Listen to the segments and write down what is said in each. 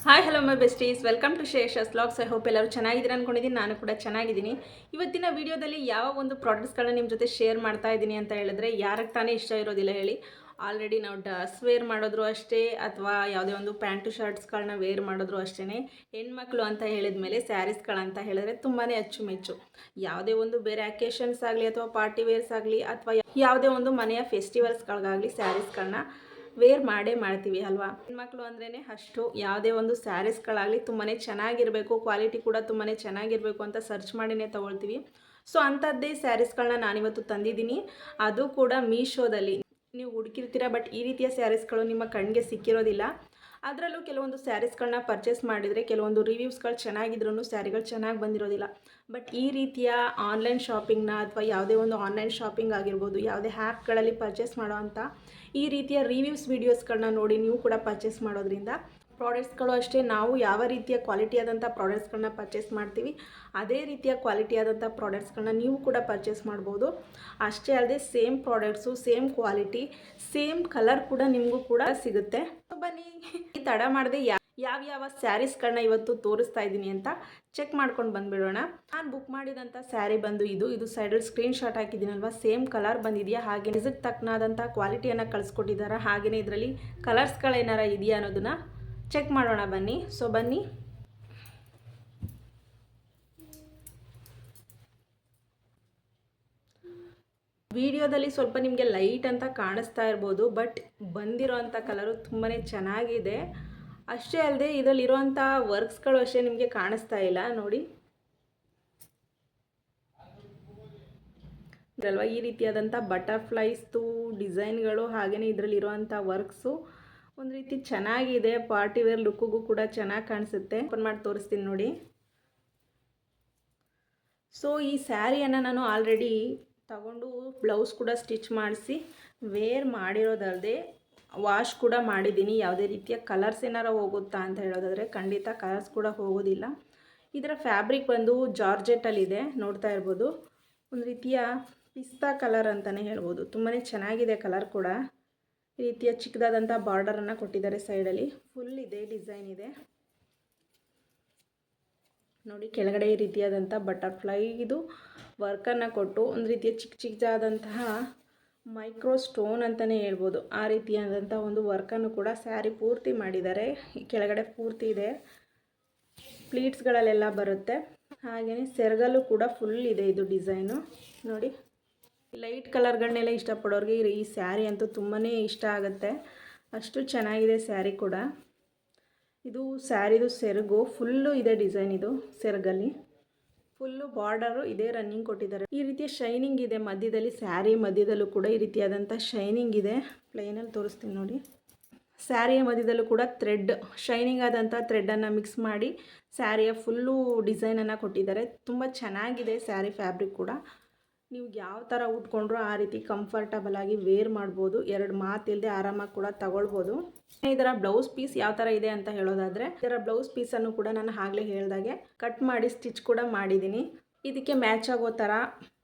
Hi hello my besties, welcome to Shesha's vlogs. I hope ಎಲ್ಲರೂ ಚೆನ್ನಾಗಿದ್ದೀರಾ ಅಂದ್ಕೊಂಡಿದ್ದೀನಿ. ನಾನು ಕೂಡ ಚೆನ್ನಾಗಿದ್ದೀನಿ. ಇವತ್ತಿನ ವಿಡಿಯೋದಲ್ಲಿ ಯಾವ ಒಂದು ಪ್ರಾಡಕ್ಟ್ಸ್ಗಳನ್ನ ನಿಮ್ಮ ಜೊತೆ ಶೇರ್ ಮಾಡ್ತಾ ಇದ್ದೀನಿ ಅಂತ ಹೇಳಿದ್ರೆ, ಯಾರಿಗೆ ತಾನೇ ಇಷ್ಟ ಇರೋದಿಲ್ಲ ಹೇಳಿ. ಆಲ್ರೆಡಿ ನಾವು ಡ್ರೆಸ್ ವೇರ್ ಮಾಡಿದ್ರು ಅಷ್ಟೇ, ಅಥವಾ ಯಾವುದೇ ಒಂದು ಪ್ಯಾಂಟು ಶರ್ಟ್ಸ್ಗಳನ್ನ ವೇರ್ ಮಾಡಿದ್ರು ಅಷ್ಟೇ, ಹೆಣ್ಮಕ್ಳು ಅಂತ ಹೇಳಿದ ಮೇಲೆ ಸ್ಯಾರೀಸ್ಗಳಂತ ಹೇಳಿದ್ರೆ ತುಂಬಾ ಅಚ್ಚುಮೆಚ್ಚು. ಯಾವುದೇ ಒಂದು ಬೇರೆ ಅಕೇಶನ್ಸ್ ಆಗಲಿ ಅಥವಾ ಪಾರ್ಟಿ ವೇರ್ಸ್ ಆಗಲಿ ಅಥವಾ ಯಾವುದೇ ಒಂದು ಮನೆಯ ಫೆಸ್ಟಿವಲ್ಸ್ಗಳಿಗಾಗಲಿ ಸ್ಯಾರೀಸ್ಗಳನ್ನ ವೇರ್ ಮಾಡೇ ಮಾಡ್ತೀವಿ ಅಲ್ವಾ. ಹೆಣ್ಮಕ್ಳು ಅಂದ್ರೇ ಅಷ್ಟು ಯಾವುದೇ ಒಂದು ಸ್ಯಾರೀಸ್ಗಳಾಗಲಿ ತುಂಬಾ ಚೆನ್ನಾಗಿರಬೇಕು, ಕ್ವಾಲಿಟಿ ಕೂಡ ತುಂಬಾ ಚೆನ್ನಾಗಿರಬೇಕು ಅಂತ ಸರ್ಚ್ ಮಾಡಿನೇ ತೊಗೊಳ್ತೀವಿ. ಸೊ ಅಂಥದ್ದೇ ಸ್ಯಾರೀಸ್ಗಳನ್ನ ನಾನಿವತ್ತು ತಂದಿದ್ದೀನಿ. ಅದು ಕೂಡ ಮೀಶೋದಲ್ಲಿ. ನೀವು ಹುಡುಕಿರ್ತೀರ, ಬಟ್ ಈ ರೀತಿಯ ಸ್ಯಾರೀಸ್ಗಳು ನಿಮ್ಮ ಕಣ್ಣಿಗೆ ಸಿಕ್ಕಿರೋದಿಲ್ಲ. ಅದರಲ್ಲೂ ಕೆಲವೊಂದು ಸ್ಯಾರೀಸ್ಗಳನ್ನ ಪರ್ಚೇಸ್ ಮಾಡಿದರೆ ಕೆಲವೊಂದು ರಿವ್ಯೂಸ್ಗಳು ಚೆನ್ನಾಗಿದ್ರೂ ಸ್ಯಾರಿಗಳು ಚೆನ್ನಾಗಿ ಬಂದಿರೋದಿಲ್ಲ. ಬಟ್ ಈ ರೀತಿಯ ಆನ್ಲೈನ್ ಶಾಪಿಂಗ್ನ ಅಥವಾ ಯಾವುದೇ ಒಂದು ಆನ್ಲೈನ್ ಶಾಪಿಂಗ್ ಆಗಿರ್ಬೋದು, ಯಾವುದೇ ಆ್ಯಪ್ಗಳಲ್ಲಿ ಪರ್ಚೇಸ್ ಮಾಡೋವಂಥ ಈ ರೀತಿಯ ರಿವ್ಯೂಸ್ ವೀಡಿಯೋಸ್ಗಳನ್ನ ನೋಡಿ ನೀವು ಕೂಡ ಪರ್ಚೇಸ್ ಮಾಡೋದ್ರಿಂದ ಪ್ರಾಡಕ್ಟ್ಸ್ಗಳು ಅಷ್ಟೇ, ನಾವು ಯಾವ ರೀತಿಯ ಕ್ವಾಲಿಟಿ ಆದಂಥ ಪ್ರಾಡಕ್ಟ್ಸ್ಗಳನ್ನ ಪರ್ಚೇಸ್ ಮಾಡ್ತೀವಿ ಅದೇ ರೀತಿಯ ಕ್ವಾಲಿಟಿ ಆದಂಥ ಪ್ರಾಡಕ್ಟ್ಸ್ಗಳನ್ನ ನೀವು ಕೂಡ ಪರ್ಚೇಸ್ ಮಾಡ್ಬೋದು. ಅಷ್ಟೇ ಅಲ್ಲದೆ same products, same quality, same colour ಕೂಡ ನಿಮಗೂ ಕೂಡ ಸಿಗುತ್ತೆ. ಬನ್ನಿ ತಡ ಮಾಡದೆ ಯಾವ್ಯಾವ ಸ್ಯಾರೀಸ್ಗಳನ್ನ ಇವತ್ತು ತೋರಿಸ್ತಾ ಇದ್ದೀನಿ ಅಂತ ಚೆಕ್ ಮಾಡ್ಕೊಂಡು ಬಂದುಬಿಡೋಣ. ನಾನು ಬುಕ್ ಮಾಡಿದಂಥ ಸ್ಯಾರಿ ಬಂದು ಇದು ಸೈಡಲ್ಲಿ ಸ್ಕ್ರೀನ್ ಶಾಟ್ ಹಾಕಿದ್ದೀನಲ್ವ, ಸೇಮ್ ಕಲರ್ ಬಂದಿದೆಯಾ, ಹಾಗೆ ಇದಕ್ಕೆ ತಕ್ಕನಾದಂಥ ಕ್ವಾಲಿಟಿಯನ್ನು ಕಳಿಸ್ಕೊಟ್ಟಿದ್ದಾರೆ. ಹಾಗೆಯೇ ಇದರಲ್ಲಿ ಕಲರ್ಸ್ಗಳೇನಾರ ಇದೆಯಾ ಅನ್ನೋದನ್ನು ಚೆಕ್ ಮಾಡೋಣ ಬನ್ನಿ. ಸೊ ಬನ್ನಿ. ವಿಡಿಯೋದಲ್ಲಿ ಸ್ವಲ್ಪ ನಿಮಗೆ ಲೈಟ್ ಅಂತ ಕಾಣಿಸ್ತಾ ಇರ್ಬೋದು, ಬಟ್ ಬಂದಿರೋ ಅಂಥ ಕಲರು ತುಂಬಾ ಚೆನ್ನಾಗಿದೆ. ಅಷ್ಟೇ ಅಲ್ಲದೆ ಇದರಲ್ಲಿರುವಂಥ ವರ್ಕ್ಸ್ಗಳು ಅಷ್ಟೇ ನಿಮಗೆ ಕಾಣಿಸ್ತಾ ಇಲ್ಲ ನೋಡಿ ಇದಲ್ವ. ಈ ರೀತಿಯಾದಂಥ ಬಟರ್ಫ್ಲೈಸ್ದು ಡಿಸೈನ್ಗಳು, ಹಾಗೆಯೇ ಇದರಲ್ಲಿರುವಂಥ ವರ್ಕ್ಸು ಒಂದು ರೀತಿ ಚೆನ್ನಾಗಿದೆ. ಪಾರ್ಟಿ ವೇರ್ ಲುಕ್ಕಿಗೂ ಕೂಡ ಚೆನ್ನಾಗಿ ಕಾಣಿಸುತ್ತೆ. ಓಪನ್ ಮಾಡಿ ತೋರಿಸ್ತೀನಿ ನೋಡಿ. ಸೊ ಈ ಸ್ಯಾರಿಯನ್ನು ನಾನು ಆಲ್ರೆಡಿ ತಗೊಂಡು ಬ್ಲೌಸ್ ಕೂಡ ಸ್ಟಿಚ್ ಮಾಡಿಸಿ ವೇರ್ ಮಾಡಿರೋದಲ್ಲದೆ ವಾಶ್ ಕೂಡ ಮಾಡಿದ್ದೀನಿ. ಯಾವುದೇ ರೀತಿಯ ಕಲರ್ಸ್ ಏನಾರ ಹೋಗುತ್ತಾ ಅಂತ ಹೇಳೋದಾದರೆ ಖಂಡಿತ ಕಲರ್ಸ್ ಕೂಡ ಹೋಗೋದಿಲ್ಲ. ಇದರ ಫ್ಯಾಬ್ರಿಕ್ ಬಂದು ಜಾರ್ಜೆಟಲ್ಲಿದೆ, ನೋಡ್ತಾ ಇರ್ಬೋದು. ಒಂದು ರೀತಿಯ ಪಿಸ್ತಾ ಕಲರ್ ಅಂತಲೇ ಹೇಳ್ಬೋದು. ತುಂಬಾ ಚೆನ್ನಾಗಿದೆ ಕಲರ್ ಕೂಡ. ಈ ರೀತಿಯ ಚಿಕ್ಕದಾದಂಥ ಬಾರ್ಡರನ್ನು ಕೊಟ್ಟಿದ್ದಾರೆ ಸೈಡಲ್ಲಿ. ಫುಲ್ ಇದೆ ಡಿಸೈನ್ ಇದೆ ನೋಡಿ. ಕೆಳಗಡೆ ಈ ರೀತಿಯಾದಂಥ ಬಟರ್ಫ್ಲೈ ಇದು ವರ್ಕನ್ನು ಕೊಟ್ಟು ಒಂದು ರೀತಿಯ ಚಿಕ್ಕದಾದಂತಹ ಮೈಕ್ರೋ ಸ್ಟೋನ್ ಅಂತಲೇ ಹೇಳ್ಬೋದು. ಆ ರೀತಿಯಾದಂಥ ಒಂದು ವರ್ಕನ್ನು ಕೂಡ ಸ್ಯಾರಿ ಪೂರ್ತಿ ಮಾಡಿದ್ದಾರೆ. ಕೆಳಗಡೆ ಪೂರ್ತಿ ಇದೆ, ಪ್ಲೀಟ್ಸ್ಗಳಲ್ಲೆಲ್ಲ ಬರುತ್ತೆ. ಹಾಗೆಯೇ ಸೆರಗಲ್ಲೂ ಕೂಡ ಫುಲ್ ಇದೆ ಇದು ಡಿಸೈನು ನೋಡಿ. ಲೈಟ್ ಕಲರ್ಗಳನ್ನೆಲ್ಲ ಇಷ್ಟಪಡೋರಿಗೆ ಈ ಸ್ಯಾರಿ ಅಂತೂ ತುಂಬಾ ಇಷ್ಟ ಆಗುತ್ತೆ, ಅಷ್ಟು ಚೆನ್ನಾಗಿದೆ ಸ್ಯಾರಿ ಕೂಡ. ಇದು ಸ್ಯಾರಿದು ಸೆರಗು ಫುಲ್ಲು ಇದೆ ಡಿಸೈನ್. ಇದು ಸೆರಗಲ್ಲಿ ಫುಲ್ಲು ಬಾರ್ಡರು ಇದೇ ರನ್ನಿಂಗ್ ಕೊಟ್ಟಿದ್ದಾರೆ. ಈ ರೀತಿಯ ಶೈನಿಂಗ್ ಇದೆ ಮಧ್ಯದಲ್ಲಿ, ಸ್ಯಾರಿ ಮಧ್ಯದಲ್ಲೂ ಕೂಡ ಈ ರೀತಿಯಾದಂಥ ಶೈನಿಂಗ್ ಇದೆ. ಪ್ಲೈನಲ್ಲಿ ತೋರಿಸ್ತೀನಿ ನೋಡಿ. ಸ್ಯಾರಿಯ ಮಧ್ಯದಲ್ಲೂ ಕೂಡ ಥ್ರೆಡ್, ಶೈನಿಂಗ್ ಆದಂಥ ಥ್ರೆಡ್ಡನ್ನು ಮಿಕ್ಸ್ ಮಾಡಿ ಸ್ಯಾರಿಯ ಫುಲ್ಲು ಡಿಸೈನನ್ನು ಕೊಟ್ಟಿದ್ದಾರೆ. ತುಂಬ ಚೆನ್ನಾಗಿದೆ ಸ್ಯಾರಿ ಫ್ಯಾಬ್ರಿಕ್ ಕೂಡ. ನೀವು ಯಾವ ಥರ ಉಟ್ಕೊಂಡ್ರೂ ಆ ರೀತಿ ಕಂಫರ್ಟಬಲ್ ಆಗಿ ವೇರ್ ಮಾಡ್ಬೋದು. ಎರಡು ಮಾತಿಲ್ಲದೆ ಆರಾಮಾಗಿ ಕೂಡ ತಗೊಳ್ಬೋದು. ಇದರ ಬ್ಲೌಸ್ ಪೀಸ್ ಯಾವ ಥರ ಇದೆ ಅಂತ ಹೇಳೋದಾದರೆ, ಇದರ ಬ್ಲೌಸ್ ಪೀಸನ್ನು ಕೂಡ ನಾನು ಆಗಲೇ ಹೇಳಿದಾಗೆ ಕಟ್ ಮಾಡಿ ಸ್ಟಿಚ್ ಕೂಡ ಮಾಡಿದ್ದೀನಿ. ಇದಕ್ಕೆ ಮ್ಯಾಚ್ ಆಗೋ ಥರ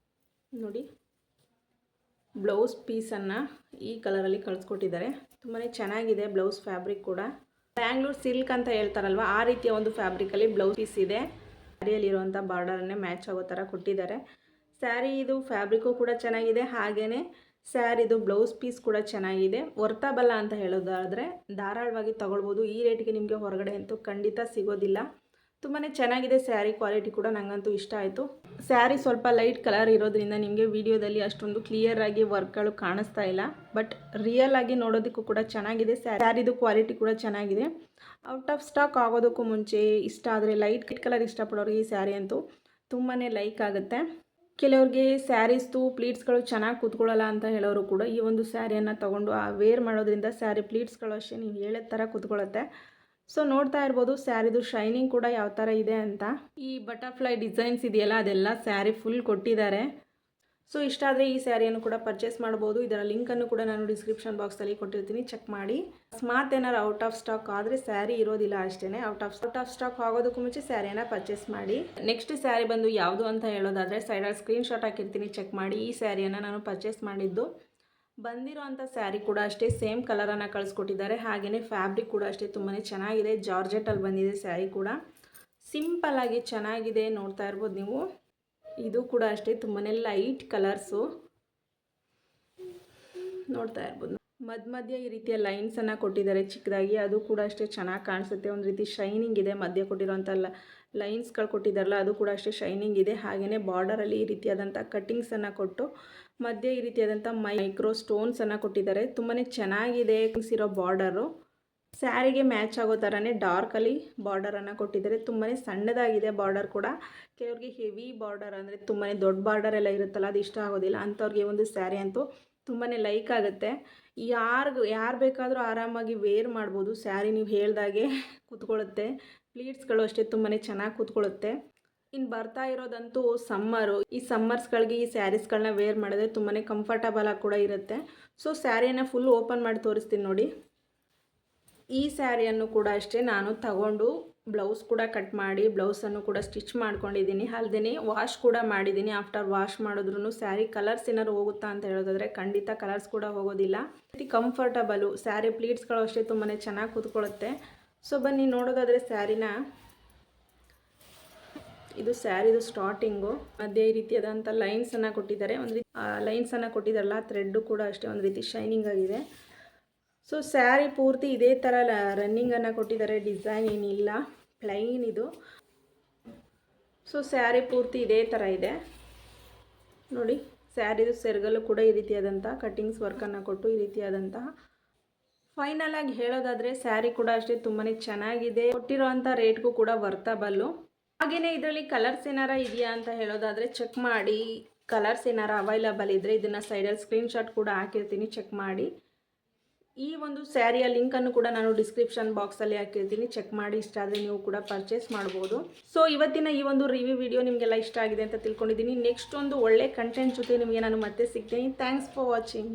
ನೋಡಿ ಬ್ಲೌಸ್ ಪೀಸನ್ನು ಈ ಕಲರಲ್ಲಿ ಕಳಿಸ್ಕೊಟ್ಟಿದ್ದಾರೆ. ತುಂಬಾ ಚೆನ್ನಾಗಿದೆ ಬ್ಲೌಸ್ ಫ್ಯಾಬ್ರಿಕ್ ಕೂಡ. ಬ್ಯಾಂಗ್ಳೂರ್ ಸಿಲ್ಕ್ ಅಂತ ಹೇಳ್ತಾರಲ್ವ, ಆ ರೀತಿಯ ಒಂದು ಫ್ಯಾಬ್ರಿಕಲ್ಲಿ ಬ್ಲೌಸ್ ಪೀಸ್ ಇದೆ. ಸ್ಯಾರಿಯಲ್ಲಿರುವಂಥ ಬಾರ್ಡರನ್ನೇ ಮ್ಯಾಚ್ ಆಗೋ ಥರ ಕೊಟ್ಟಿದ್ದಾರೆ. ಸ್ಯಾರಿ ಇದು ಫ್ಯಾಬ್ರಿಕ್ಕು ಕೂಡ ಚೆನ್ನಾಗಿದೆ, ಹಾಗೆಯೇ ಸ್ಯಾರಿದು ಬ್ಲೌಸ್ ಪೀಸ್ ಕೂಡ ಚೆನ್ನಾಗಿದೆ. ವರ್ತಬಲ್ಲ ಅಂತ ಹೇಳೋದಾದರೆ ಧಾರಾಳವಾಗಿ ತಗೊಳ್ಬೋದು. ಈ ರೇಟಿಗೆ ನಿಮಗೆ ಹೊರಗಡೆ ಅಂತೂ ಖಂಡಿತ ಸಿಗೋದಿಲ್ಲ. ತುಂಬಾ ಚೆನ್ನಾಗಿದೆ ಸ್ಯಾರಿ, ಕ್ವಾಲಿಟಿ ಕೂಡ ನನಗಂತೂ ಇಷ್ಟ ಆಯಿತು. ಸ್ಯಾರಿ ಸ್ವಲ್ಪ ಲೈಟ್ ಕಲರ್ ಇರೋದ್ರಿಂದ ನಿಮಗೆ ವಿಡಿಯೋದಲ್ಲಿ ಅಷ್ಟೊಂದು ಕ್ಲಿಯರಾಗಿ ವರ್ಕ್ಗಳು ಕಾಣಿಸ್ತಾ ಇಲ್ಲ, ಬಟ್ ರಿಯಲ್ ಆಗಿ ನೋಡೋದಕ್ಕೂ ಕೂಡ ಚೆನ್ನಾಗಿದೆ. ಸ್ಯಾರಿದು ಕ್ವಾಲಿಟಿ ಕೂಡ ಚೆನ್ನಾಗಿದೆ. ಔಟ್ ಆಫ್ ಸ್ಟಾಕ್ ಆಗೋದಕ್ಕೂ ಮುಂಚೆ ಇಷ್ಟ ಆದರೆ ಲೈಟ್ ಕಲರ್ ಇಷ್ಟಪಡೋರಿಗೆ ಈ ಸ್ಯಾರಿ ಅಂತೂ ತುಂಬಾ ಲೈಕ್ ಆಗುತ್ತೆ. ಕೆಲವ್ರಿಗೆ ಸ್ಯಾರೀಸ್ದು ಪ್ಲೀಟ್ಸ್ಗಳು ಚೆನ್ನಾಗಿ ಕೂತ್ಕೊಳ್ಳಲ್ಲ ಅಂತ ಹೇಳೋರು ಕೂಡ ಈ ಒಂದು ಸ್ಯಾರಿಯನ್ನು ತೊಗೊಂಡು ವೇರ್ ಮಾಡೋದ್ರಿಂದ ಸ್ಯಾರಿ ಪ್ಲೀಟ್ಸ್ಗಳು ಅಷ್ಟೇ ನೀವು ಹೇಳಿದ ಥರ ಕೂತ್ಕೊಳ್ಳುತ್ತೆ. ಸೊ ನೋಡ್ತಾ ಇರ್ಬೋದು ಸ್ಯಾರಿದು ಶೈನಿಂಗ್ ಕೂಡ ಯಾವ ಥರ ಇದೆ ಅಂತ. ಈ ಬಟರ್ಫ್ಲೈ ಡಿಸೈನ್ಸ್ ಇದೆಯಲ್ಲ ಅದೆಲ್ಲ ಸ್ಯಾರಿ ಫುಲ್ ಕೊಟ್ಟಿದ್ದಾರೆ. ಸೊ ಇಷ್ಟ ಆದರೆ ಈ ಸ್ಯಾರಿಯನ್ನು ಕೂಡ ಪರ್ಚೇಸ್ ಮಾಡ್ಬೋದು. ಇದರ ಲಿಂಕನ್ನು ಕೂಡ ನಾನು ಡಿಸ್ಕ್ರಿಪ್ಷನ್ ಬಾಕ್ಸಲ್ಲಿ ಕೊಟ್ಟಿರ್ತೀನಿ, ಚೆಕ್ ಮಾಡಿ. ಅಕಸ್ಮಾತ್ ಏನಾರು ಔಟ್ ಆಫ್ ಸ್ಟಾಕ್ ಆದರೆ ಸ್ಯಾರಿ ಇರೋದಿಲ್ಲ ಅಷ್ಟೇ. ಔಟ್ ಆಫ್ ಸ್ಟಾಕ್ ಆಗೋದಕ್ಕೂ ಮುಂಚೆ ಸ್ಯಾರಿಯನ್ನು ಪರ್ಚೇಸ್ ಮಾಡಿ. ನೆಕ್ಸ್ಟ್ ಸ್ಯಾರಿ ಬಂದು ಯಾವುದು ಅಂತ ಹೇಳೋದಾದರೆ ಸೈಡಲ್ಲಿ ಸ್ಕ್ರೀನ್ ಶಾಟ್ ಹಾಕಿರ್ತೀನಿ, ಚೆಕ್ ಮಾಡಿ. ಈ ಸ್ಯಾರಿಯನ್ನು ನಾನು ಪರ್ಚೇಸ್ ಮಾಡಿದ್ದು ಬಂದಿರೋ ಅಂಥ ಸ್ಯಾರಿ ಕೂಡ ಅಷ್ಟೇ ಸೇಮ್ ಕಲರನ್ನು ಕಳಿಸ್ಕೊಟ್ಟಿದ್ದಾರೆ. ಹಾಗೆಯೇ ಫ್ಯಾಬ್ರಿಕ್ ಕೂಡ ಅಷ್ಟೇ ತುಂಬಾ ಚೆನ್ನಾಗಿದೆ. ಜಾರ್ಜೆಟಲ್ಲಿ ಬಂದಿದೆ ಸ್ಯಾರಿ ಕೂಡ. ಸಿಂಪಲ್ಲಾಗಿ ಚೆನ್ನಾಗಿದೆ, ನೋಡ್ತಾ ಇರ್ಬೋದು ನೀವು. ಇದು ಕೂಡ ಅಷ್ಟೇ ತುಂಬಾ ಲೈಟ್ ಕಲರ್ಸು, ನೋಡ್ತಾ ಇರ್ಬೋದು. ಮಧ್ಯ ಈ ರೀತಿಯ ಲೈನ್ಸನ್ನು ಕೊಟ್ಟಿದ್ದಾರೆ ಚಿಕ್ಕದಾಗಿ, ಅದು ಕೂಡ ಅಷ್ಟೇ ಚೆನ್ನಾಗಿ ಕಾಣಿಸುತ್ತೆ. ಒಂದು ರೀತಿ ಶೈನಿಂಗ್ ಇದೆ. ಮಧ್ಯ ಕೊಟ್ಟಿರೋಂಥ ಲೈನ್ಸ್ಗಳು ಕೊಟ್ಟಿದ್ದಾರಲ್ಲ, ಅದು ಕೂಡ ಅಷ್ಟೇ ಶೈನಿಂಗ್ ಇದೆ. ಹಾಗೆಯೇ ಬಾರ್ಡರಲ್ಲಿ ಈ ರೀತಿಯಾದಂಥ ಕಟ್ಟಿಂಗ್ಸನ್ನು ಕೊಟ್ಟು ಮಧ್ಯೆ ಈ ರೀತಿಯಾದಂಥ ಮೈಕ್ರೋ ಸ್ಟೋನ್ಸನ್ನು ಕೊಟ್ಟಿದ್ದಾರೆ. ತುಂಬಾ ಚೆನ್ನಾಗಿದೆ ಇರೋ ಬಾರ್ಡರು. ಸ್ಯಾರಿಗೆ ಮ್ಯಾಚ್ ಆಗೋ ಥರನೇ ಡಾರ್ಕಲ್ಲಿ ಬಾರ್ಡರನ್ನು ಕೊಟ್ಟಿದ್ದಾರೆ. ತುಂಬಾ ಸಣ್ಣದಾಗಿದೆ ಬಾರ್ಡರ್ ಕೂಡ. ಕೆಲವ್ರಿಗೆ ಹೆವಿ ಬಾರ್ಡರ್ ಅಂದರೆ ತುಂಬಾ ದೊಡ್ಡ ಬಾರ್ಡರ್ ಎಲ್ಲ ಇರುತ್ತಲ್ಲ, ಅದು ಇಷ್ಟ ಆಗೋದಿಲ್ಲ. ಅಂಥವ್ರಿಗೆ ಒಂದು ಸ್ಯಾರಿ ಅಂತೂ ತುಂಬಾ ಲೈಕ್ ಆಗುತ್ತೆ. ಯಾರು ಬೇಕಾದರೂ ಆರಾಮಾಗಿ ವೇರ್ ಮಾಡ್ಬೋದು. ಸ್ಯಾರಿ ನೀವು ಹೇಳ್ದಾಗೆ ಕೂತ್ಕೊಳ್ಳುತ್ತೆ. ಪ್ಲೀಟ್ಸ್ಗಳು ಅಷ್ಟೇ ತುಂಬಾ ಚೆನ್ನಾಗಿ ಕೂತ್ಕೊಳ್ಳುತ್ತೆ. ಇನ್ನು ಬರ್ತಾ ಇರೋದಂತೂ ಸಮ್ಮರು. ಈ ಸಮ್ಮರ್ಸ್ಗಳಿಗೆ ಈ ಸ್ಯಾರೀಸ್ಗಳನ್ನ ವೇರ್ ಮಾಡಿದ್ರೆ ತುಂಬಾ ಕಂಫರ್ಟಬಲಾಗಿ ಕೂಡ ಇರುತ್ತೆ. ಸೊ ಸ್ಯಾರಿಯನ್ನು ಫುಲ್ ಓಪನ್ ಮಾಡಿ ತೋರಿಸ್ತೀನಿ ನೋಡಿ. ಈ ಸ್ಯಾರಿಯನ್ನು ಕೂಡ ಅಷ್ಟೇ ನಾನು ತಗೊಂಡು ಬ್ಲೌಸ್ ಕೂಡ ಕಟ್ ಮಾಡಿ ಬ್ಲೌಸನ್ನು ಕೂಡ ಸ್ಟಿಚ್ ಮಾಡ್ಕೊಂಡಿದ್ದೀನಿ. ಅಲ್ಲದೆ ವಾಶ್ ಕೂಡ ಮಾಡಿದ್ದೀನಿ. ಆಫ್ಟರ್ ವಾಶ್ ಮಾಡಿದ್ರೂ ಸ್ಯಾರಿ ಕಲರ್ಸ್ ಏನಾದ್ರು ಹೋಗುತ್ತಾ ಅಂತ ಹೇಳೋದಾದರೆ ಖಂಡಿತ ಕಲರ್ಸ್ ಕೂಡ ಹೋಗೋದಿಲ್ಲ. ಕಂಫರ್ಟಬಲು. ಸ್ಯಾರಿ ಪ್ಲೀಟ್ಸ್ಗಳು ಅಷ್ಟೇ ತುಂಬಾ ಚೆನ್ನಾಗಿ ಕೂತ್ಕೊಳ್ಳುತ್ತೆ. ಸೊ ಬನ್ನಿ ನೋಡೋದಾದರೆ ಸ್ಯಾರಿನ, ಇದು ಸ್ಯಾರಿದು ಸ್ಟಾರ್ಟಿಂಗು. ಮಧ್ಯೆ ಈ ರೀತಿಯಾದಂಥ ಲೈನ್ಸನ್ನು ಕೊಟ್ಟಿದ್ದಾರೆ. ಒಂದು ರೀತಿ ಲೈನ್ಸನ್ನು ಕೊಟ್ಟಿದ್ದಾರಲ್ಲ, ಥ್ರೆಡ್ಡು ಕೂಡ ಅಷ್ಟೇ ಒಂದು ರೀತಿ ಶೈನಿಂಗ್ ಆಗಿದೆ. ಸೊ ಸ್ಯಾರಿ ಪೂರ್ತಿ ಇದೇ ಥರ ರನ್ನಿಂಗನ್ನು ಕೊಟ್ಟಿದ್ದಾರೆ. ಡಿಸೈನ್ ಏನಿಲ್ಲ, ಪ್ಲೈನ್ ಇದು. ಸೊ ಸ್ಯಾರಿ ಪೂರ್ತಿ ಇದೇ ಥರ ಇದೆ ನೋಡಿ. ಸ್ಯಾರಿದು ಸೆರಗಲ್ಲೂ ಕೂಡ ಈ ರೀತಿಯಾದಂಥ ಕಟ್ಟಿಂಗ್ಸ್ ವರ್ಕನ್ನು ಕೊಟ್ಟು ಈ ರೀತಿಯಾದಂತಹ. ಫೈನಲ್ ಆಗಿ ಹೇಳೋದಾದರೆ ಸ್ಯಾರಿ ಕೂಡ ಅಷ್ಟೇ ತುಂಬಾ ಚೆನ್ನಾಗಿದೆ. ಕೊಟ್ಟಿರೋವಂಥ ರೇಟ್ಗೂ ಕೂಡ ವರ್ತಬಲ್ಲು. ಹಾಗೆಯೇ ಇದರಲ್ಲಿ ಕಲರ್ಸ್ ಏನಾರ ಇದೆಯಾ ಅಂತ ಹೇಳೋದಾದರೆ ಚೆಕ್ ಮಾಡಿ. ಕಲರ್ಸ್ ಏನಾರ ಅವೈಲಬಲ್ ಇದ್ದರೆ ಇದನ್ನು ಸೈಡಲ್ಲಿ ಸ್ಕ್ರೀನ್ಶಾಟ್ ಕೂಡ ಹಾಕಿರ್ತೀನಿ, ಚೆಕ್ ಮಾಡಿ. ಈ ಒಂದು ಸ್ಯಾರಿಯ ಲಿಂಕನ್ನು ಕೂಡ ನಾನು ಡಿಸ್ಕ್ರಿಪ್ಷನ್ ಬಾಕ್ಸಲ್ಲಿ ಹಾಕಿರ್ತೀನಿ, ಚೆಕ್ ಮಾಡಿ. ಇಷ್ಟ ಆದರೆ ನೀವು ಕೂಡ ಪರ್ಚೇಸ್ ಮಾಡ್ಬೋದು. ಸೊ ಇವತ್ತಿನ ಈ ಒಂದು ರಿವ್ಯೂ ವಿಡಿಯೋ ನಿಮಗೆಲ್ಲ ಇಷ್ಟ ಆಗಿದೆ ಅಂತ ತಿಳ್ಕೊಂಡಿದ್ದೀನಿ. ನೆಕ್ಸ್ಟ್ ಒಂದು ಒಳ್ಳೆ ಕಂಟೆಂಟ್ ಜೊತೆ ನಿಮಗೆ ನಾನು ಮತ್ತೆ ಸಿಗ್ತೀನಿ. Thanks for watching.